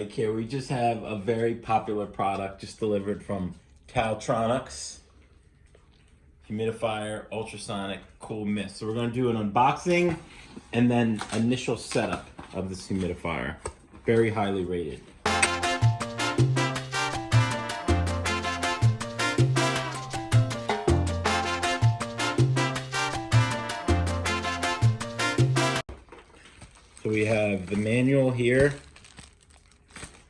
like here, we just have a very popular product just delivered from TaoTronics Humidifier Ultrasonic Cool Mist. So we're going to do an unboxing and then initial setup of this humidifier. Very highly rated. So we have the manual here,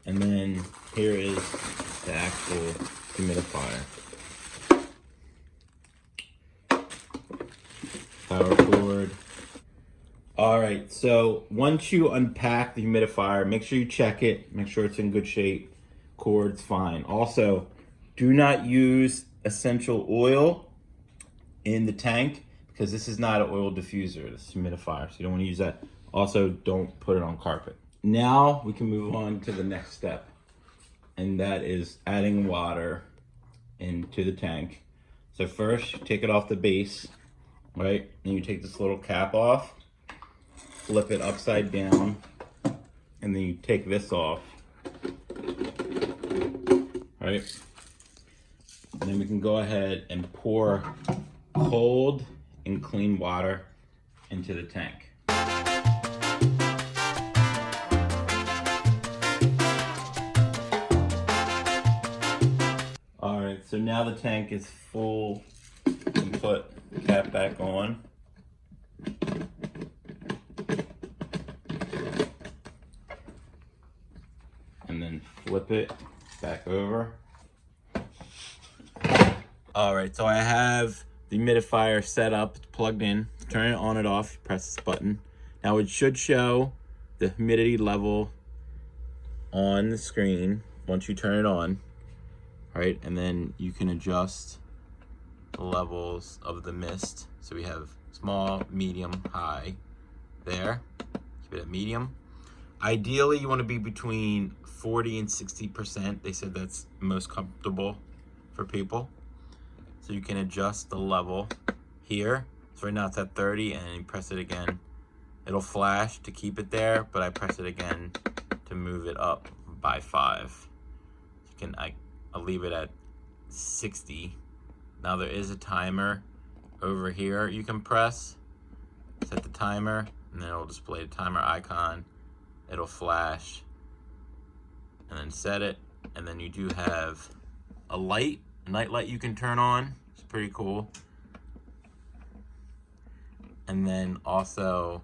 and then here is the actual humidifier. Power cord. All right, so once you unpack the humidifier, make sure you check it, make sure it's in good shape. Cord's fine. Also, do not use essential oil in the tank because this is not an oil diffuser, this humidifier, so you don't want to use that. Also, don't put it on carpet. Now we can move on to the next step, and that is adding water into the tank. So first, you take it off the base, right? And you take this little cap off, flip it upside down, and then you take this off, right? And then we can go ahead and pour cold and clean water into the tank. All right, so now the tank is full. You can put the cap back on. And then flip it back over. All right, so I have the humidifier set up, it's plugged in. Turn it on and off, you press this button. Now it should show the humidity level on the screen once you turn it on. Right, and then you can adjust the levels of the mist. So we have small, medium, high there. Keep it at medium. Ideally, you want to be between 40 and 60%. They said that's most comfortable for people. So you can adjust the level here. So right now it's at 30, and you press it again. It'll flash to keep it there, but I press it again to move it up by 5. You can I'll leave it at 60. Now there is a timer over here you can press. Set the timer, and then it'll display the timer icon. It'll flash, and then set it. And then you do have a light, a night light you can turn on. It's pretty cool. And then also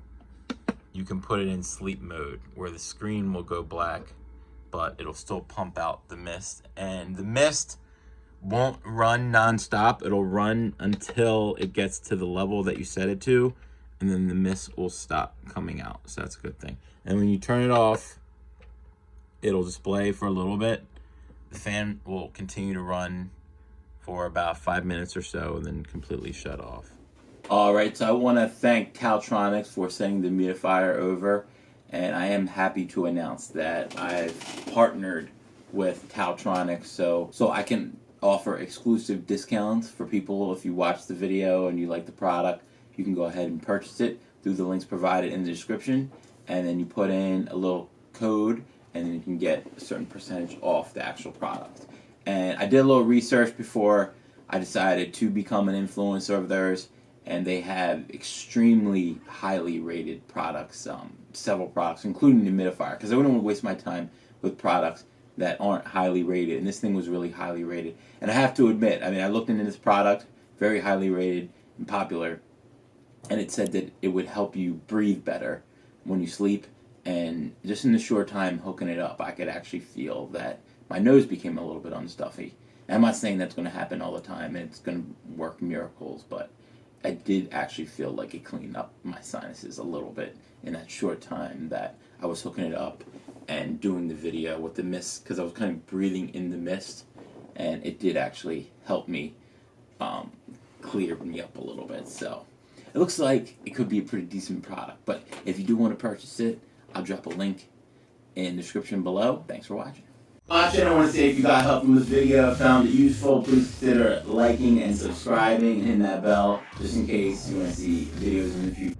you can put it in sleep mode where the screen will go black, but it'll still pump out the mist. And the mist won't run nonstop. It'll run until it gets to the level that you set it to, and then the mist will stop coming out. So that's a good thing. And when you turn it off, it'll display for a little bit. The fan will continue to run for about 5 minutes or so, and then completely shut off. All right, so I want to thank TaoTronics for sending the humidifier over. And I am happy to announce that I've partnered with TaoTronics so I can offer exclusive discounts for people. If you watch the video and you like the product, you can go ahead and purchase it through the links provided in the description. And then you put in a little code, and then you can get a certain percentage off the actual product. And I did a little research before I decided to become an influencer of theirs, and they have extremely highly rated products, several products, including the humidifier, because I wouldn't want to waste my time with products that aren't highly rated, and this thing was really highly rated. And I have to admit, I mean, I looked into this product, very highly rated and popular, and it said that it would help you breathe better when you sleep, and just in the short time hooking it up, I could actually feel that my nose became a little bit unstuffy. And I'm not saying that's going to happen all the time, and it's going to work miracles, but I did actually feel like it cleaned up my sinuses a little bit in that short time that I was hooking it up and doing the video with the mist, because I was kind of breathing in the mist, and it did actually help me clear me up a little bit. So it looks like it could be a pretty decent product, but if you do want to purchase it, I'll drop a link in the description below. Thanks for watching. I want to say if you got help from this video, found it useful, please consider liking and subscribing and hitting that bell just in case you want to see videos in the future.